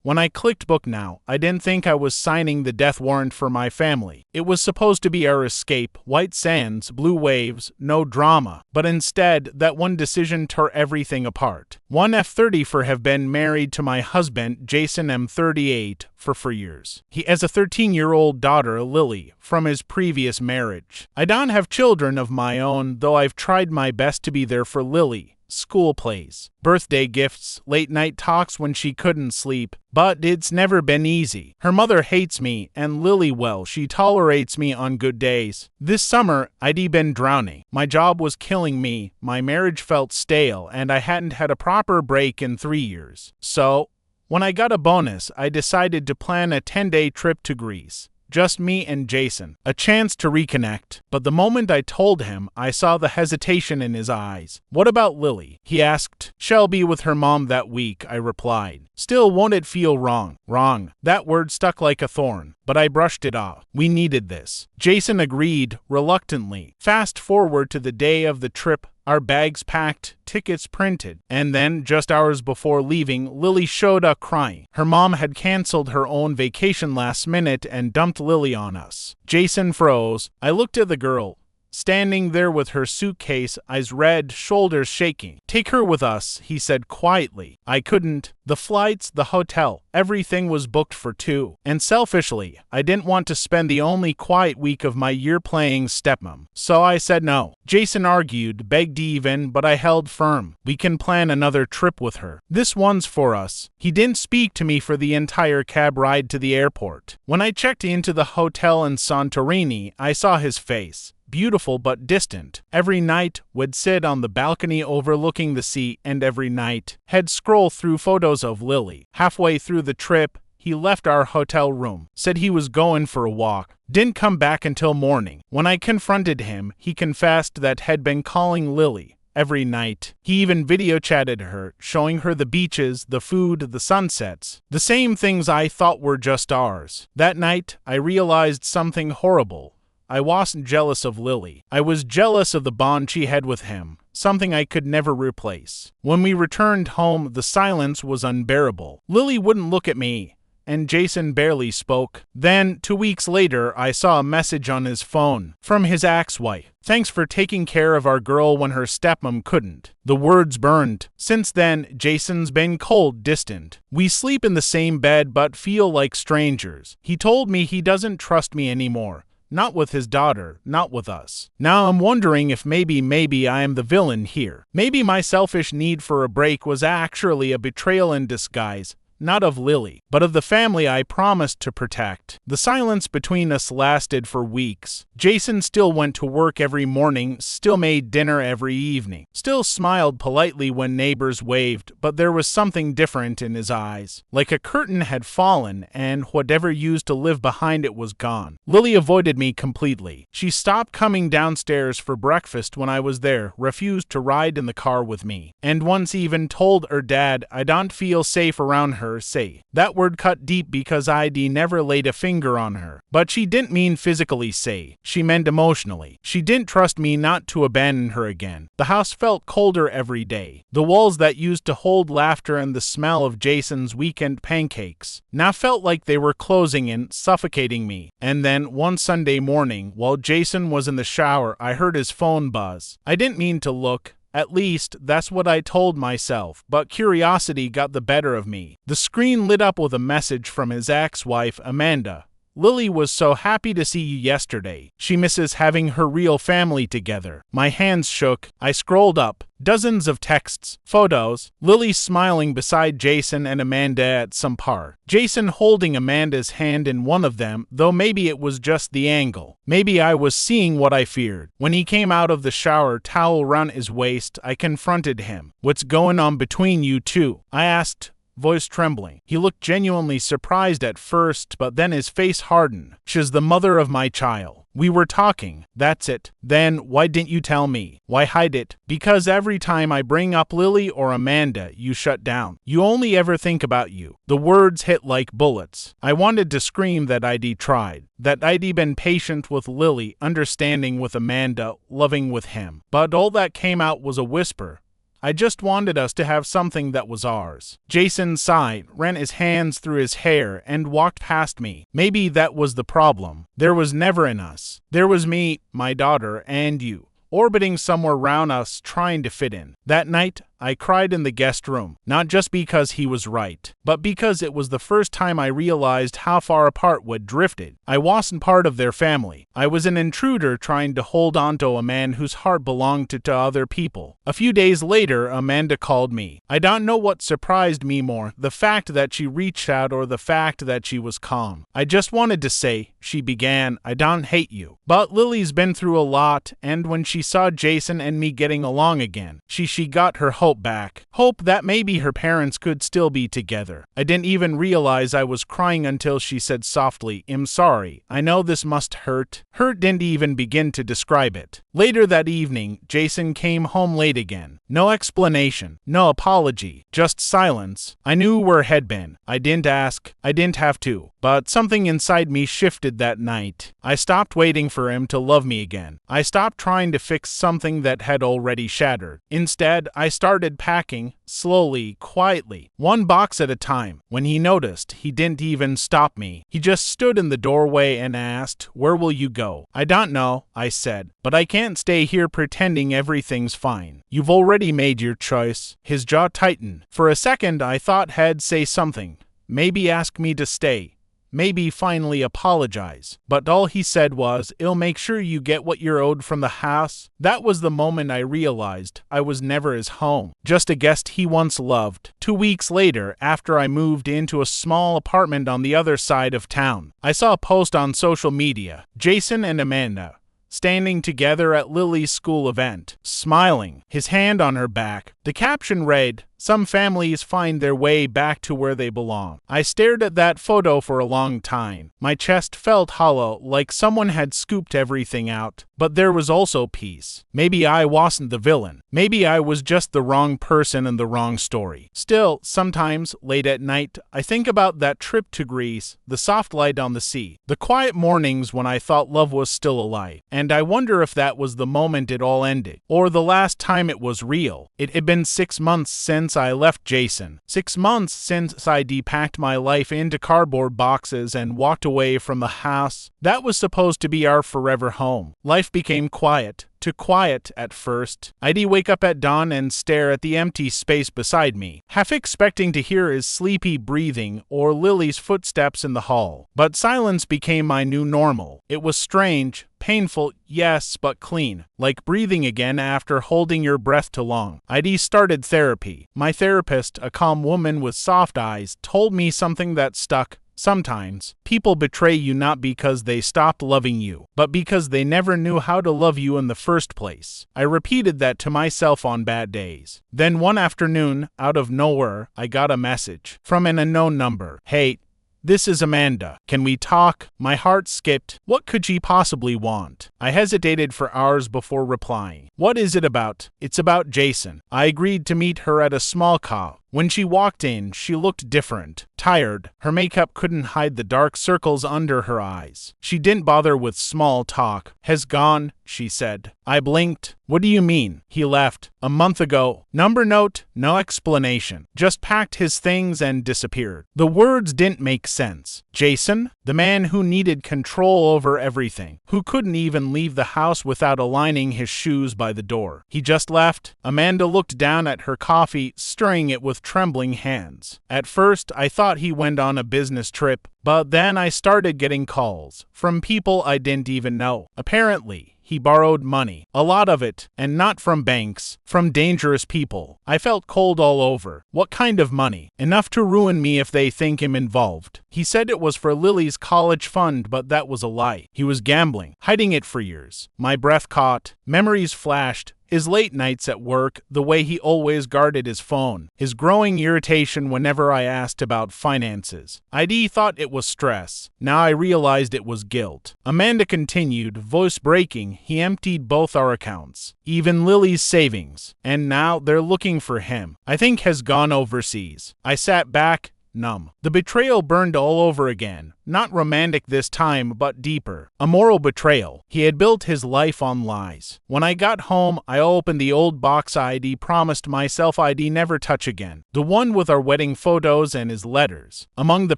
When I clicked book now, I didn't think I was signing the death warrant for my family. It was supposed to be our escape, white sands, blue waves, no drama. But instead, that one decision tore everything apart. One F30 for have been married to my husband, Jason M38, for 4 years. He has a 13-year-old daughter, Lily, from his previous marriage. I don't have children of my own, though I've tried my best to be there for Lily. School plays, birthday gifts, late-night talks when she couldn't sleep, but it's never been easy. Her mother hates me, and Lily, well, she tolerates me on good days. This summer, I'd been drowning. My job was killing me, my marriage felt stale, and I hadn't had a proper break in 3 years. So, when I got a bonus, I decided to plan a 10-day trip to Greece. Just me and Jason, a chance to reconnect. But the moment I told him, I saw the hesitation in his eyes. What about Lily? He asked. She'll be with her mom that week, I replied. Still, won't it feel wrong? Wrong. That word stuck like a thorn, but I brushed it off. We needed this. Jason agreed, reluctantly. Fast forward to the day of the trip, our bags packed, tickets printed, and then, just hours before leaving, Lily showed up crying. Her mom had canceled her own vacation last minute and dumped Lily on us. Jason froze. I looked at the girl, standing there with her suitcase, eyes red, shoulders shaking. Take her with us, he said quietly. I couldn't. The flights, the hotel, everything was booked for 2. And selfishly, I didn't want to spend the only quiet week of my year playing stepmom. So I said no. Jason argued, begged even, but I held firm. We can plan another trip with her. This one's for us. He didn't speak to me for the entire cab ride to the airport. When I checked into the hotel in Santorini, I saw his face. Beautiful but distant. Every night, would sit on the balcony overlooking the sea, and every night, he'd scroll through photos of Lily. Halfway through the trip, he left our hotel room, said he was going for a walk, didn't come back until morning. When I confronted him, he confessed that he'd been calling Lily every night. He even video chatted her, showing her the beaches, the food, the sunsets, the same things I thought were just ours. That night, I realized something horrible. I wasn't jealous of Lily. I was jealous of the bond she had with him, something I could never replace. When we returned home, the silence was unbearable. Lily wouldn't look at me, and Jason barely spoke. Then, 2 weeks later, I saw a message on his phone from his ex-wife. Thanks for taking care of our girl when her stepmom couldn't. The words burned. Since then, Jason's been cold, distant. We sleep in the same bed but feel like strangers. He told me he doesn't trust me anymore. Not with his daughter, not with us. Now I'm wondering if maybe I am the villain here. Maybe my selfish need for a break was actually a betrayal in disguise. Not of Lily, but of the family I promised to protect. The silence between us lasted for weeks. Jason still went to work every morning, still made dinner every evening, still smiled politely when neighbors waved, but there was something different in his eyes. Like a curtain had fallen, and whatever used to live behind it was gone. Lily avoided me completely. She stopped coming downstairs for breakfast when I was there, refused to ride in the car with me, and once even told her dad I don't feel safe around her. Say. That word cut deep because I'd never laid a finger on her. But she didn't mean physically say. She meant emotionally. She didn't trust me not to abandon her again. The house felt colder every day. The walls that used to hold laughter and the smell of Jason's weekend pancakes now felt like they were closing in, suffocating me. And then, one Sunday morning, while Jason was in the shower, I heard his phone buzz. I didn't mean to look. At least, that's what I told myself, but curiosity got the better of me. The screen lit up with a message from his ex-wife, Amanda. Lily was so happy to see you yesterday. She misses having her real family together. My hands shook. I scrolled up. Dozens of texts, photos, Lily smiling beside Jason and Amanda at some park. Jason holding Amanda's hand in one of them, though maybe it was just the angle. Maybe I was seeing what I feared. When he came out of the shower, towel around his waist, I confronted him. What's going on between you two? I asked, voice trembling. He looked genuinely surprised at first, but then his face hardened. She's the mother of my child. We were talking, that's it. Then, why didn't you tell me? Why hide it? Because every time I bring up Lily or Amanda, you shut down. You only ever think about you. The words hit like bullets. I wanted to scream that I'd tried, that I'd been patient with Lily, understanding with Amanda, loving with him. But all that came out was a whisper. I just wanted us to have something that was ours. Jason sighed, ran his hands through his hair, and walked past me. Maybe that was the problem. There was never an us. There was me, my daughter, and you, orbiting somewhere around us trying to fit in. That night, I cried in the guest room, not just because he was right, but because it was the first time I realized how far apart we'd drifted. I wasn't part of their family. I was an intruder trying to hold on to a man whose heart belonged to other people. A few days later, Amanda called me. I don't know what surprised me more, the fact that she reached out or the fact that she was calm. I just wanted to say, she began, I don't hate you. But Lily's been through a lot, and when she saw Jason and me getting along again, she got her hope back. Hope that maybe her parents could still be together. I didn't even realize I was crying until she said softly, I'm sorry. I know this must hurt. Hurt didn't even begin to describe it. Later that evening, Jason came home late again. No explanation, no apology, just silence. I knew where he'd been. I didn't ask. I didn't have to. But something inside me shifted that night. I stopped waiting for him to love me again. I stopped trying to fix something that had already shattered. Instead, I started packing, slowly, quietly, one box at a time. When he noticed, he didn't even stop me. He just stood in the doorway and asked, where will you go? I don't know, I said, but I can't stay here pretending everything's fine. You've already made your choice. His jaw tightened. For a second, I thought he'd say something. Maybe ask me to stay. Maybe finally apologize. But all he said was, I'll make sure you get what you're owed from the house. That was the moment I realized I was never his home, just a guest he once loved. 2 weeks later, after I moved into a small apartment on the other side of town, I saw a post on social media. Jason and Amanda, standing together at Lily's school event, smiling, his hand on her back. The caption read, some families find their way back to where they belong. I stared at that photo for a long time. My chest felt hollow, like someone had scooped everything out. But there was also peace. Maybe I wasn't the villain. Maybe I was just the wrong person in the wrong story. Still, sometimes, late at night, I think about that trip to Greece, the soft light on the sea, the quiet mornings when I thought love was still alive. And I wonder if that was the moment it all ended, or the last time it was real. It had been 6 months since I left Jason. 6 months since I depacked my life into cardboard boxes and walked away from the house that was supposed to be our forever home. Life became quiet. Too quiet at first. I'd wake up at dawn and stare at the empty space beside me, half expecting to hear his sleepy breathing or Lily's footsteps in the hall. But silence became my new normal. It was strange, painful, yes, but clean, like breathing again after holding your breath too long. I'd started therapy. My therapist, a calm woman with soft eyes, told me something that stuck. Sometimes, people betray you not because they stopped loving you, but because they never knew how to love you in the first place. I repeated that to myself on bad days. Then one afternoon, out of nowhere, I got a message from an unknown number. Hey, this is Amanda. Can we talk? My heart skipped. What could she possibly want? I hesitated for hours before replying. What is it about? It's about Jason. I agreed to meet her at a small cafe. When she walked in, she looked different, tired. Her makeup couldn't hide the dark circles under her eyes. She didn't bother with small talk. Has gone, she said. I blinked. What do you mean? He left. A month ago. Number note, no explanation. Just packed his things and disappeared. The words didn't make sense. Jason? The man who needed control over everything. Who couldn't even leave the house without aligning his shoes by the door. He just left. Amanda looked down at her coffee, stirring it with trembling hands. At first, I thought he went on a business trip, but then I started getting calls from people I didn't even know. Apparently, he borrowed money, a lot of it, and not from banks, from dangerous people. I felt cold all over. What kind of money? Enough to ruin me if they think I'm involved. He said it was for Lily's college fund, but that was a lie. He was gambling, hiding it for years. My breath caught. Memories flashed. His late nights at work, the way he always guarded his phone, his growing irritation whenever I asked about finances. I'd thought it was stress. Now I realized it was guilt. Amanda continued, voice breaking. He emptied both our accounts, even Lily's savings, and now they're looking for him. I think has gone overseas. I sat back, numb. The betrayal burned all over again. Not romantic this time, but deeper. A moral betrayal. He had built his life on lies. When I got home, I opened the old box I'd promised myself I'd never touch again. The one with our wedding photos and his letters. Among the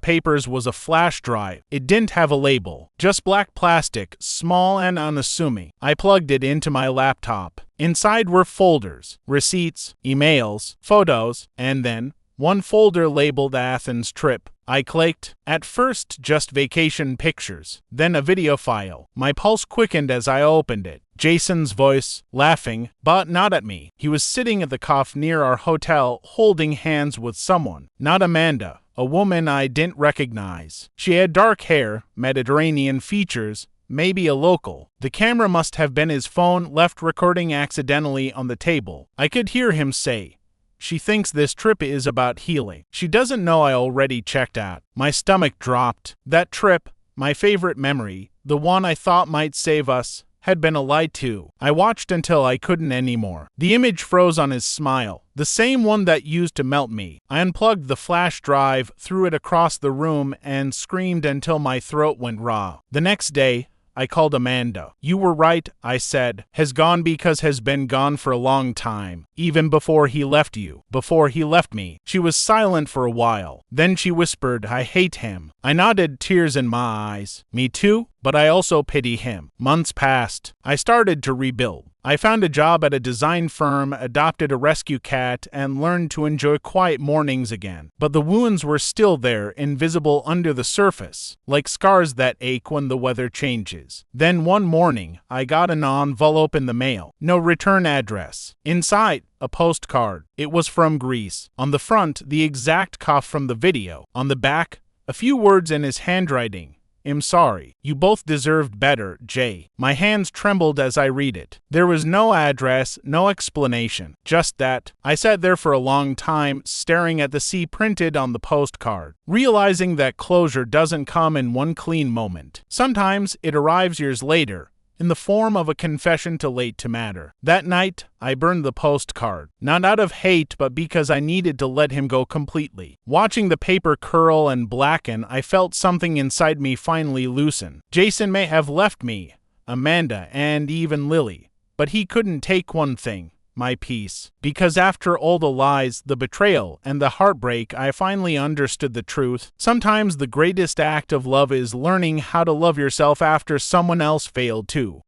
papers was a flash drive. It didn't have a label. Just black plastic, small and unassuming. I plugged it into my laptop. Inside were folders, receipts, emails, photos, and then one folder labeled Athens trip. I clicked. At first, just vacation pictures, then a video file. My pulse quickened as I opened it. Jason's voice, laughing, but not at me. He was sitting at the cafe near our hotel, holding hands with someone. Not Amanda, a woman I didn't recognize. She had dark hair, Mediterranean features, maybe a local. The camera must have been his phone left recording accidentally on the table. I could hear him say, "She thinks this trip is about healing. She doesn't know I already checked out." My stomach dropped. That trip, my favorite memory, the one I thought might save us, had been a lie too. I watched until I couldn't anymore. The image froze on his smile, the same one that used to melt me. I unplugged the flash drive, threw it across the room, and screamed until my throat went raw. The next day, I called Amanda. "You were right," I said. "Has gone because has been gone for a long time. Even before he left you. Before he left me." She was silent for a while. Then she whispered, "I hate him." I nodded, tears in my eyes. "Me too, but I also pity him." Months passed. I started to rebuild. I found a job at a design firm, adopted a rescue cat, and learned to enjoy quiet mornings again. But the wounds were still there, invisible under the surface, like scars that ache when the weather changes. Then one morning, I got an envelope in the mail. No return address. Inside, a postcard. It was from Greece. On the front, the exact copy from the video. On the back, a few words in his handwriting. "I'm sorry. You both deserved better, Jay." My hands trembled as I read it. There was no address, no explanation, just that. I sat there for a long time, staring at the sea printed on the postcard, realizing that closure doesn't come in one clean moment. Sometimes it arrives years later, in the form of a confession too late to matter. That night, I burned the postcard, not out of hate, but because I needed to let him go completely. Watching the paper curl and blacken, I felt something inside me finally loosen. Jason may have left me, Amanda, and even Lily, but he couldn't take one thing. My peace. Because after all the lies, the betrayal, and the heartbreak, I finally understood the truth. Sometimes the greatest act of love is learning how to love yourself after someone else failed too.